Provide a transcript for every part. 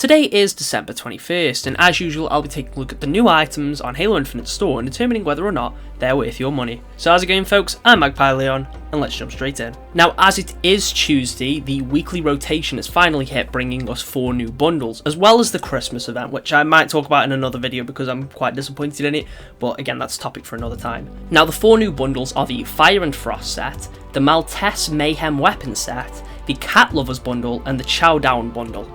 Today is December 21st, and as usual I'll be taking a look at the new items on Halo Infinite store and determining whether or not they're worth your money. So how's it going, folks? I'm Magpie Leon, and let's jump straight in. Now, as it is Tuesday, the weekly rotation has finally hit, bringing us 4 new bundles, as well as the Christmas event, which I might talk about in another video because I'm quite disappointed in it, but again, that's a topic for another time. Now, the 4 new bundles are the Fire and Frost set, the Maltese Mayhem weapon set, the Cat Lovers bundle, and the Chow Down bundle.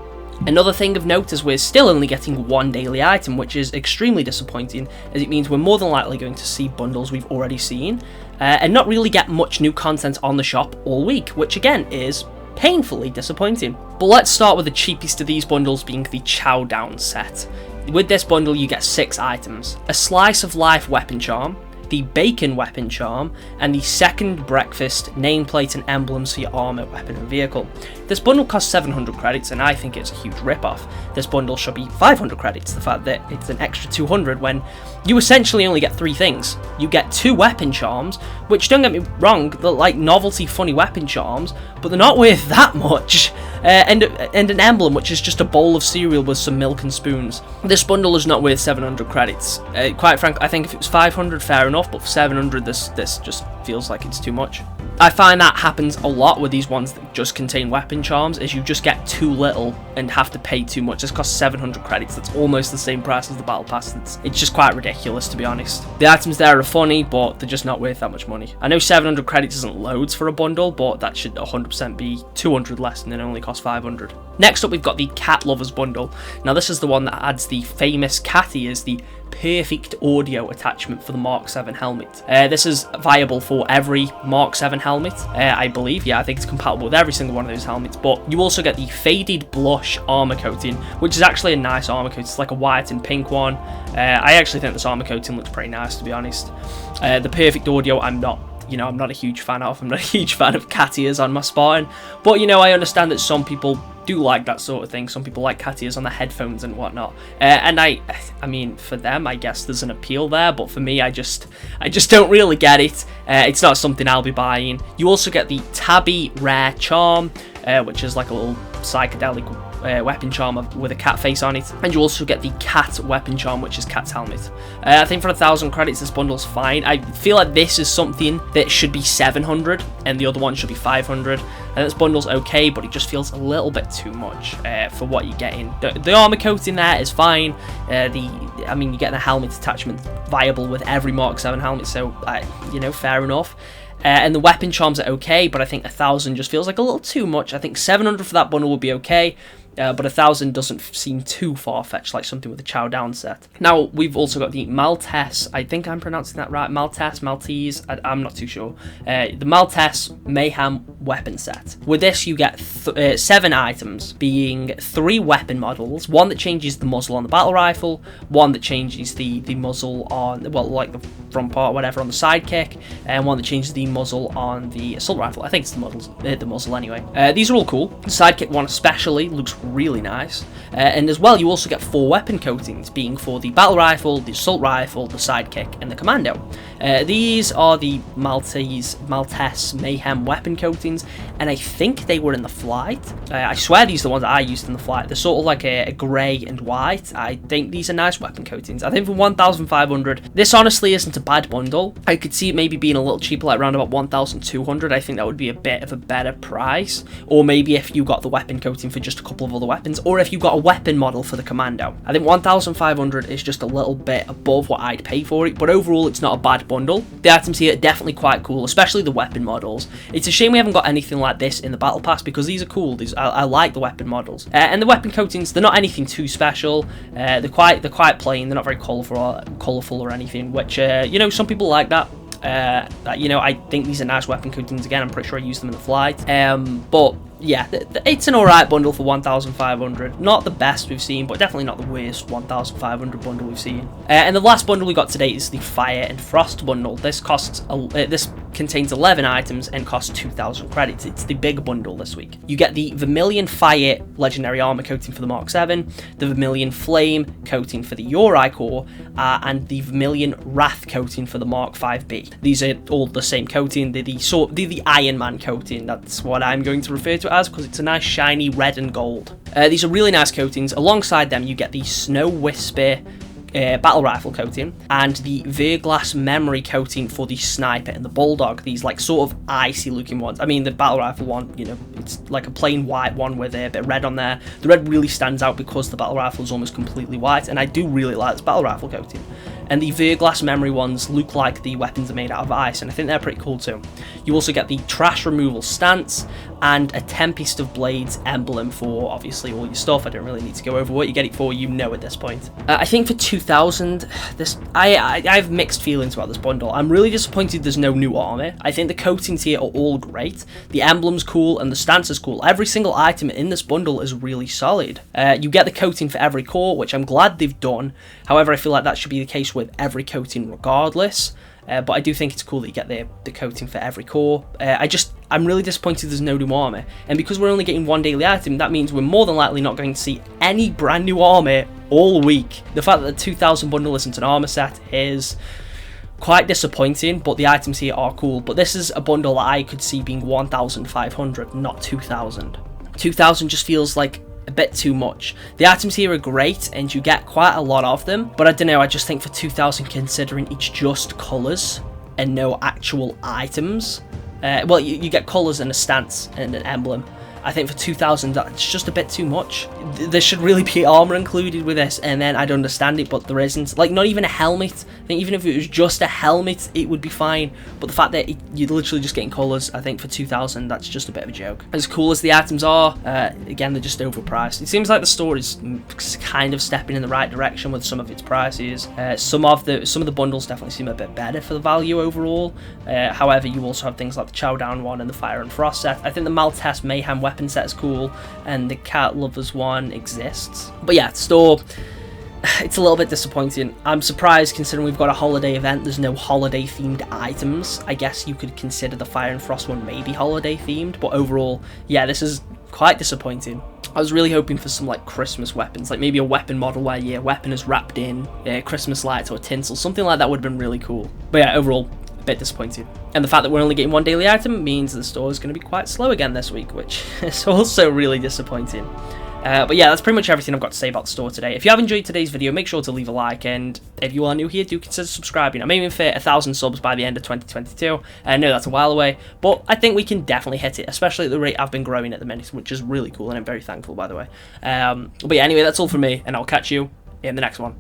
Another thing of note is we're still only getting 1 daily item, which is extremely disappointing, as it means we're more than likely going to see bundles we've already seen, and not really get much new content on the shop all week, which again is painfully disappointing. But let's start with the cheapest of these bundles, being the Chow Down set. With this bundle you get 6 items: a Slice of Life weapon charm, the Bacon weapon charm, and the Second Breakfast nameplate and emblems for your armor, weapon and vehicle. This bundle costs 700 credits, and I think it's a huge rip-off. This bundle should be 500 credits, the fact that it's an extra 200 when you essentially only get 3 things. You get 2 weapon charms, which, don't get me wrong, they're like novelty funny weapon charms, but they're not worth that much, and an emblem, which is just a bowl of cereal with some milk and spoons. This bundle is not worth 700 credits. Quite frankly, I think if it was 500, fair enough, but for 700, this just feels like it's too much. I find that happens a lot with these ones that just contain weapon charms, is you just get too little and have to pay too much. This costs 700 credits, that's almost the same price as the battle pass. It's just quite ridiculous, to be honest. The items there are funny, but they're just not worth that much money. I know 700 credits isn't loads for a bundle, but that should 100% be 200 less and it only costs 500. Next up, we've got the Cat Lovers bundle. Now this is the one that adds the famous cat ears, the perfect audio attachment for the Mark 7 helmet. This is viable for every Mark 7 helmet, I believe. Yeah, I think it's compatible with every single one of those helmets, but you also get the Faded Blush armor coating, which is actually a nice armor coat. It's like a white and pink one. I actually think this armor coating looks pretty nice, to be honest. The perfect audio, I'm not a huge fan of. I'm not a huge fan of cat ears on my Spartan, but I understand that some people do like that sort of thing. Some people like cat ears on their headphones and whatnot, and I mean, for them, I guess there's an appeal there, but for me, I just don't really get it. It's not something I'll be buying. You also get the Tabby Rare Charm, which is like a little psychedelic weapon charm with a cat face on it, and you also get the Cat weapon charm, which is Cat's helmet. I think for 1,000 credits this bundle's fine. I feel like this is something that should be 700 and the other one should be 500, and this bundle's okay, but it just feels a little bit too much for what you're getting. The armor coating there is fine. You're getting a helmet attachment viable with every Mark 7 helmet, so fair enough. And the weapon charms are okay, but I think 1,000 just feels like a little too much. I think 700 for that bundle would be okay, but 1,000 doesn't seem too far-fetched, like something with a Chow Down set. Now, we've also got the Maltese, I think I'm pronouncing that right, Maltese, I'm not too sure. The Maltese Mayhem weapon set. With this, you get 7 items, being 3 weapon models, 1 that changes the muzzle on the battle rifle, 1 that changes the muzzle on, well, like the front part, whatever, on the sidekick, and 1 that changes the muzzle on the assault rifle. I think it's the muzzle anyway. These are all cool. The sidekick one especially looks really nice, and as well you also get 4 weapon coatings, being for the battle rifle, the assault rifle, the sidekick, and the commando. These are the Maltese Mayhem weapon coatings, and I think they were in the flight. I swear these are the ones that I used in the flight. They're sort of like a grey and white. I think these are nice weapon coatings. I think for 1,500 this honestly isn't a bad bundle. I could see it maybe being a little cheaper, like around about 1,200. I think that would be a bit of a better price, or maybe if you got the weapon coating for just a couple of other weapons, or if you got a weapon model for the commando. I think 1,500 is just a little bit above what I'd pay for it, but overall it's not a bad bundle. The items here are definitely quite cool, especially the weapon models. It's a shame we haven't got anything like this in the battle pass, because these are cool. I like the weapon models, and the weapon coatings, they're not anything too special. They're quite plain. They're not very colourful or anything, which some people like that. I think these are nice weapon coatings. Again, I'm pretty sure I used them in the flight, but yeah, it's an alright bundle for 1,500. Not the best we've seen, but definitely not the worst 1,500 bundle we've seen. And the last bundle we got today is the Fire and Frost bundle. This contains 11 items and costs 2,000 credits. It's the big bundle this week. You get the Vermilion Fire Legendary Armor coating for the Mark 7, the Vermilion Flame coating for the Uri core, and the Vermilion Wrath coating for the Mark 5B. These are all the same coating. They're the Iron Man coating. That's what I'm going to refer to it as, because it's a nice shiny red and gold. These are really nice coatings. Alongside them, you get the Snow Whisper battle rifle coating and the Verglass memory coating for the sniper and the bulldog. These like sort of icy looking ones. I mean, the battle rifle one, you know, it's like a plain white one with a bit of red on there. The red really stands out because the battle rifle is almost completely white, and I do really like this battle rifle coating. And the Verglass memory ones look like the weapons are made out of ice, and I think they're pretty cool too. You also get the trash removal stance and a Tempest of Blades emblem for obviously all your stuff. I don't really need to go over what you get it for, you know at this point. I think for 2,000, I have mixed feelings about this bundle. I'm really disappointed there's no new armor. I think the coatings here are all great. The emblem's cool and the stance is cool. Every single item in this bundle is really solid. You get the coating for every core, which I'm glad they've done. However, I feel like that should be the case with every coating regardless. But I do think it's cool that you get the coating for every core. I'm really disappointed there's no new armor, and because we're only getting one daily item, that means we're more than likely not going to see any brand new armor all week. The fact that the 2,000 bundle isn't an armor set is quite disappointing, but the items here are cool. But this is a bundle that I could see being 1,500, not 2,000. 2,000 just feels like a bit too much. The items here are great and you get quite a lot of them, but I don't know, I just think for 2,000, considering it's just colours and no actual items, well, you get colours and a stance and an emblem. I think for 2,000, that's just a bit too much. There should really be armor included with this, and then I'd understand it, but there isn't. Like, not even a helmet. I think even if it was just a helmet, it would be fine. But the fact that you're literally just getting colours, I think for 2,000, that's just a bit of a joke. As cool as the items are, again, they're just overpriced. It seems like the store is kind of stepping in the right direction with some of its prices. Some of the bundles definitely seem a bit better for the value overall. However, you also have things like the Chow Down one and the Fire and Frost set. I think the Maltese Mayhem weapon set is cool, and the Cat Lovers one exists. But yeah, store, it's a little bit disappointing. I'm surprised considering we've got a holiday event, there's no holiday themed items. I guess you could consider the Fire and Frost one maybe holiday themed, but overall, yeah, this is quite disappointing. I was really hoping for some like Christmas weapons, like maybe a weapon model where your weapon is wrapped in Christmas lights or tinsel, something like that would have been really cool. But yeah, overall, bit disappointed. And the fact that we're only getting one daily item means the store is going to be quite slow again this week, which is also really disappointing. But yeah, that's pretty much everything I've got to say about the store today. If you have enjoyed today's video, make sure to leave a like, and if you are new here, do consider subscribing. I'm aiming for 1,000 subs by the end of 2022. I know that's a while away, but I think we can definitely hit it, especially at the rate I've been growing at the minute, which is really cool, and I'm very thankful, by the way. But yeah, anyway, that's all from me, and I'll catch you in the next one.